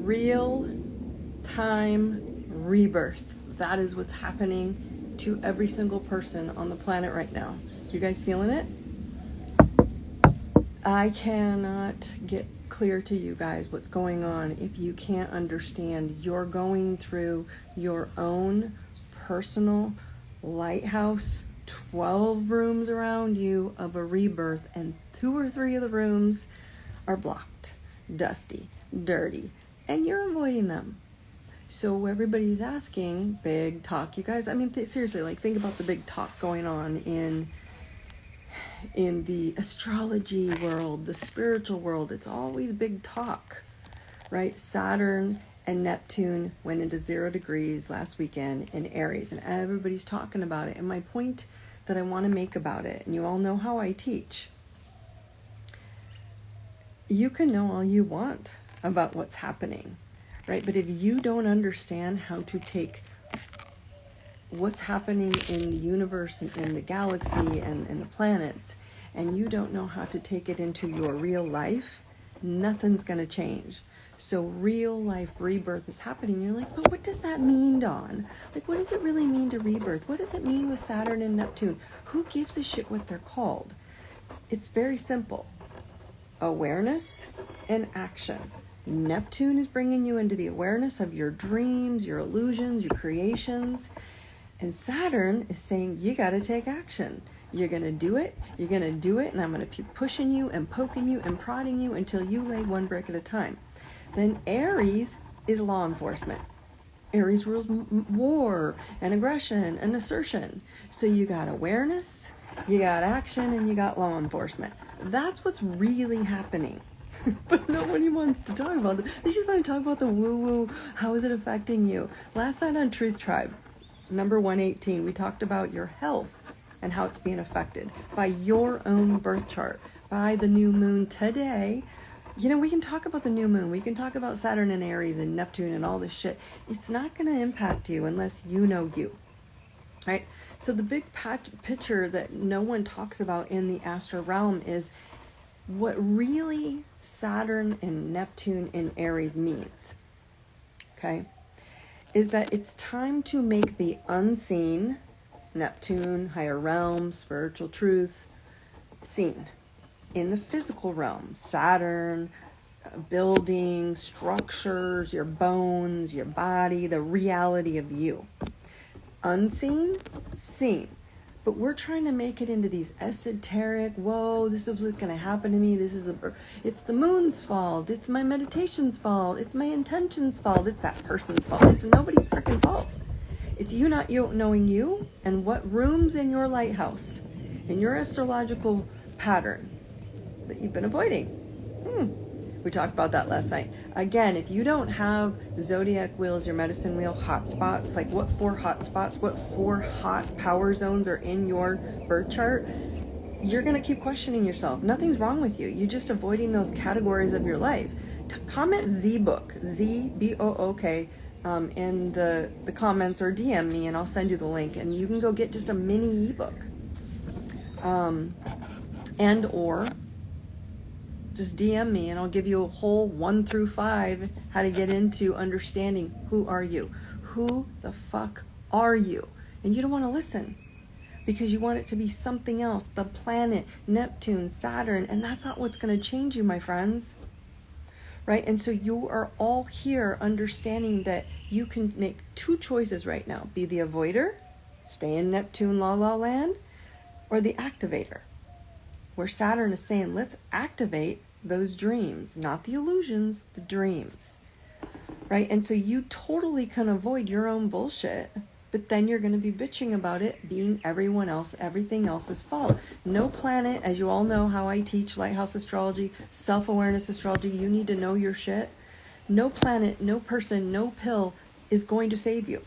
real time rebirth. That is what's happening to every single person on the planet right now. You guys feeling it? I cannot get clear to you guys what's going on if you can't understand you're going through your own personal lighthouse, 12 rooms around you of a rebirth, and 2 or 3 of the rooms are blocked, dusty, dirty, and you're avoiding them. So everybody's asking, big talk, you guys. I mean, seriously, like, think about the big talk going on in the astrology world, the spiritual world. It's always big talk, right? Saturn and Neptune went into 0 degrees last weekend in Aries, and everybody's talking about it. And my point that I want to make about it, and you all know how I teach, you can know all you want about what's happening, right? But if you don't understand how to take what's happening in the universe and in the galaxy and the planets, and you don't know how to take it into your real life, nothing's going to change. So real life rebirth is happening. You're like, but what does that mean, Dawn? Like, what does it really mean to rebirth? What does it mean with Saturn and Neptune? Who gives a shit what they're called? It's very simple. Awareness and action. Neptune is bringing you into the awareness of your dreams, your illusions, your creations. And Saturn is saying, you got to take action. You're going to do it. You're going to do it. And I'm going to keep pushing you and poking you and prodding you until you lay one brick at a time. Then Aries is law enforcement. Aries rules war and aggression and assertion. So you got awareness, you got action, and you got law enforcement. That's what's really happening. But nobody wants to talk about it. They just want to talk about the woo-woo. How is it affecting you? Last night on Truth Tribe, number 118, we talked about your health and how it's being affected by your own birth chart, by the new moon today. You know, we can talk about the new moon. We can talk about Saturn and Aries and Neptune and all this shit. It's not going to impact you unless you know you, right? So the big picture that no one talks about in the astral realm is what really Saturn and Neptune in Aries means, okay? Is that it's time to make the unseen, Neptune, higher realm, spiritual truth, seen. In the physical realm, Saturn, buildings, structures, your bones, your body, the reality of you. Unseen, seen. But we're trying to make it into these esoteric, whoa, this is what's going to happen to me. It's the moon's fault. It's my meditation's fault. It's my intention's fault. It's that person's fault. It's nobody's freaking fault. It's you not knowing you and what rooms in your lighthouse, in your astrological pattern that you've been avoiding. We talked about that last night. Again, if you don't have zodiac wheels, your medicine wheel, hot spots, like what 4 hot spots, what 4 hot power zones are in your birth chart, you're going to keep questioning yourself. Nothing's wrong with you. You're just avoiding those categories of your life. Comment Z-book, Z-B-O-O-K, in the comments, or DM me and I'll send you the link, and you can go get just a mini ebook. And or just DM me and I'll give you a whole 1 through 5 how to get into understanding who are you. Who the fuck are you? And you don't want to listen because you want it to be something else. The planet, Neptune, Saturn, and that's not what's going to change you, my friends. Right? And so you are all here understanding that you can make 2 choices right now. Be the avoider, stay in Neptune la la land, or the activator, where Saturn is saying, let's activate those dreams, not the illusions, the dreams, right? And so you totally can avoid your own bullshit, but then you're going to be bitching about it being everything else's fault. No planet, as you all know how I teach lighthouse astrology, self-awareness astrology, you need to know your shit. No planet, no person, no pill is going to save you.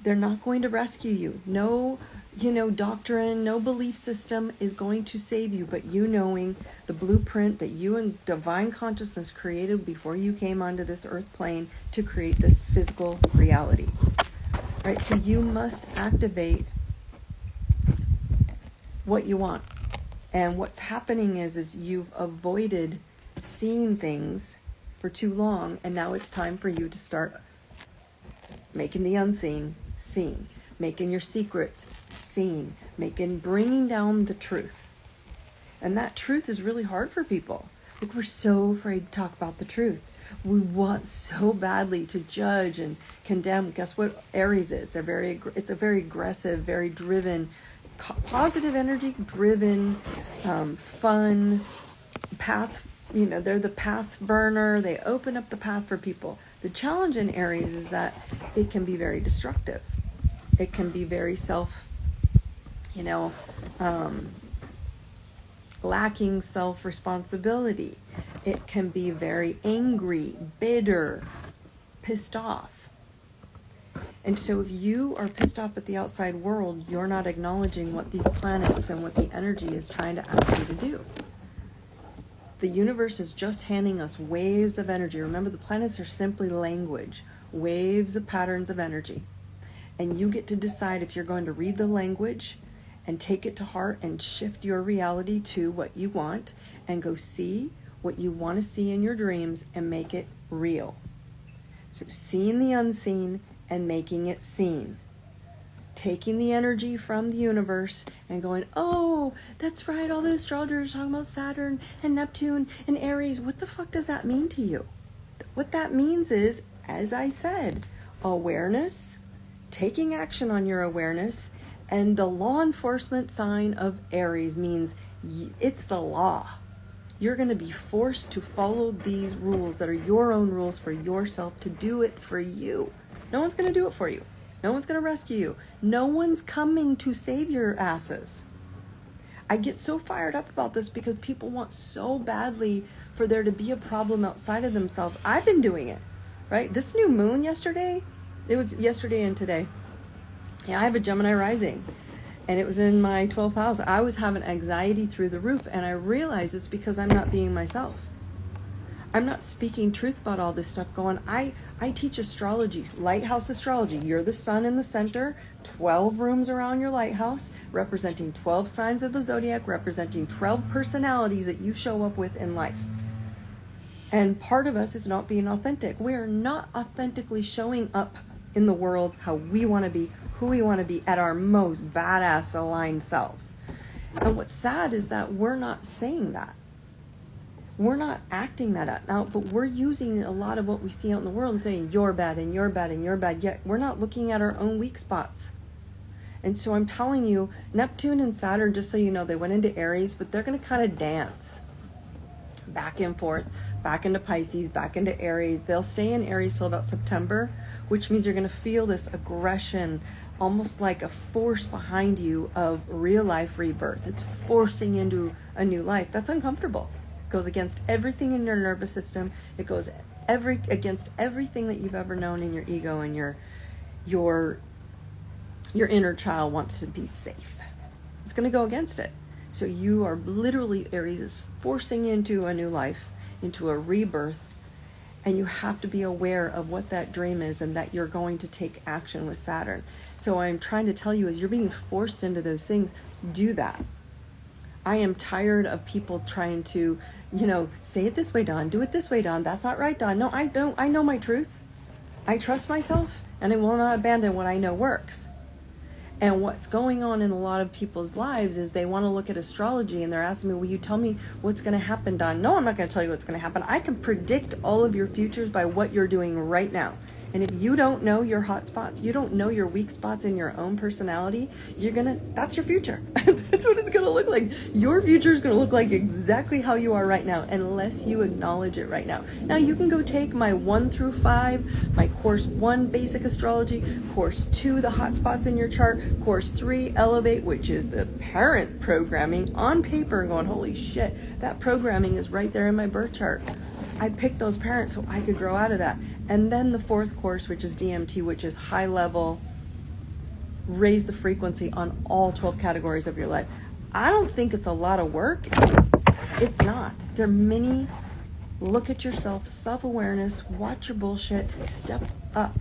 They're not going to rescue you. No, doctrine, no belief system is going to save you, but you knowing the blueprint that you and divine consciousness created before you came onto this earth plane to create this physical reality, right? So you must activate what you want. And what's happening is you've avoided seeing things for too long, and now it's time for you to start making the unseen seen, making your secrets seen, bringing down the truth. And that truth is really hard for people. Like, we're so afraid to talk about the truth. We want so badly to judge and condemn. Guess what Aries is? It's a very aggressive, very driven, positive energy, driven, fun path. They're the path burner. They open up the path for people. The challenge in Aries is that it can be very destructive. It can be very lacking self-responsibility. It can be very angry, bitter, pissed off. And so if you are pissed off at the outside world, you're not acknowledging what these planets and what the energy is trying to ask you to do. The universe is just handing us waves of energy. Remember, the planets are simply language, waves of patterns of energy. And you get to decide if you're going to read the language and take it to heart and shift your reality to what you want and go see what you want to see in your dreams and make it real. So seeing the unseen and making it seen. Taking the energy from the universe and going, oh, that's right, all the astrologers are talking about Saturn and Neptune and Aries. What the fuck does that mean to you? What that means is, as I said, awareness, taking action on your awareness, and the law enforcement sign of Aries means it's the law. You're going to be forced to follow these rules that are your own rules for yourself, to do it for you. No one's going to do it for you. No one's going to rescue you. No one's coming to save your asses. I get so fired up about this because people want so badly for there to be a problem outside of themselves. I've been doing it, right? This new moon yesterday, it was yesterday and today. Yeah, I have a Gemini rising, and it was in my 12th house. I was having anxiety through the roof, and I realized it's because I'm not being myself. I'm not speaking truth about all this stuff going. I teach astrology, lighthouse astrology. You're the sun in the center, 12 rooms around your lighthouse, representing 12 signs of the zodiac, representing 12 personalities that you show up with in life. And part of us is not being authentic. We are not authentically showing up in the world how we want to be, who we want to be, at our most badass aligned selves. And what's sad is that we're not saying that. We're not acting that out, but we're using a lot of what we see out in the world and saying, you're bad and you're bad and you're bad, yet we're not looking at our own weak spots. And so I'm telling you, Neptune and Saturn, just so you know, they went into Aries, but they're going to kind of dance back and forth, back into Pisces, back into Aries. They'll stay in Aries till about September, which means you're going to feel this aggression, almost like a force behind you of real life rebirth. It's forcing into a new life. That's uncomfortable. Goes against everything in your nervous system. It goes against everything that you've ever known in your ego, and your inner child wants to be safe. It's going to go against it. So you are literally, Aries is forcing into a new life, into a rebirth, and you have to be aware of what that dream is and that you're going to take action with Saturn. So what I'm trying to tell you is you're being forced into those things. Do that. I am tired of people trying to, say it this way, Dawn. Do it this way, Dawn. That's not right, Dawn. No, I don't. I know my truth. I trust myself, and I will not abandon what I know works. And what's going on in a lot of people's lives is they want to look at astrology, and they're asking me, will you tell me what's going to happen, Dawn? No, I'm not going to tell you what's going to happen. I can predict all of your futures by what you're doing right now. And if you don't know your hot spots, you don't know your weak spots in your own personality, that's your future. That's what it's going to look like. Your future is going to look like exactly how you are right now, unless you acknowledge it right now. Now, you can go take my 1 through 5, my course 1, basic astrology, course 2, the hot spots in your chart, course 3, elevate, which is the parent programming on paper, and going, holy shit, that programming is right there in my birth chart. I picked those parents so I could grow out of that. And then the 4th course, which is DMT, which is high level, raise the frequency on all 12 categories of your life. I don't think it's a lot of work. It's not. There are many. Look at yourself, self-awareness, watch your bullshit, step up.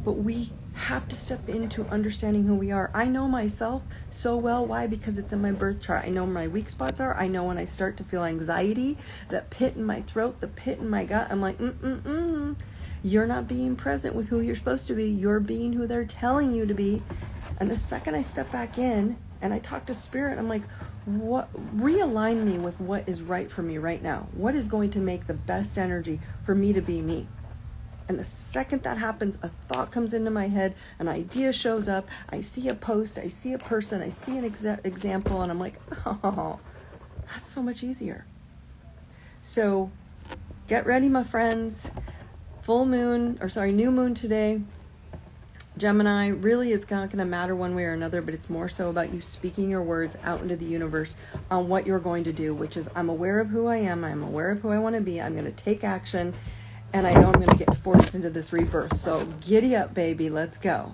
But we have to step into understanding who we are. I know myself so well. Why? Because it's in my birth chart. I know where my weak spots are. I know when I start to feel anxiety, that pit in my throat, the pit in my gut. I'm like, You're not being present with who you're supposed to be. You're being who they're telling you to be. And the second I step back in and I talk to spirit, I'm like, what? Realign me with what is right for me right now. What is going to make the best energy for me to be me? And the second that happens, a thought comes into my head, an idea shows up, I see a post, I see a person, I see an example, and I'm like, oh, that's so much easier. So get ready, my friends. New moon today. Gemini, really it's not going to matter one way or another, but it's more so about you speaking your words out into the universe on what you're going to do, which is I'm aware of who I am, I'm aware of who I want to be, I'm going to take action, and I know I'm going to get forced into this rebirth. So giddy up, baby. Let's go.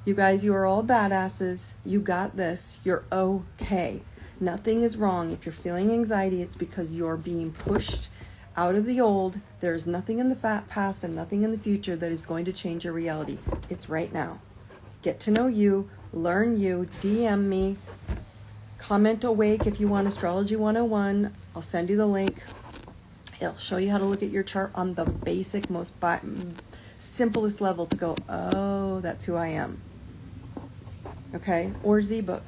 You guys, you are all badasses. You got this. You're okay. Nothing is wrong. If you're feeling anxiety, it's because you're being pushed out of the old. There is nothing in the past and nothing in the future that is going to change your reality. It's right now. Get to know you. Learn you. DM me. Comment awake if you want Astrology 101. I'll send you the link. It'll show you how to look at your chart on the basic, most simplest level to go, oh, that's who I am. Okay? Or ebook.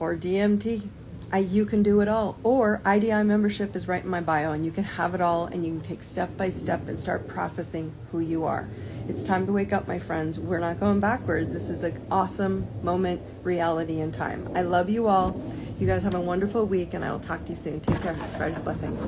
Or DMT. You can do it all. Or IDI membership is right in my bio, and you can have it all, and you can take step by step and start processing who you are. It's time to wake up, my friends. We're not going backwards. This is an awesome moment, reality, and time. I love you all. You guys have a wonderful week, and I will talk to you soon. Take care. Brightest blessings.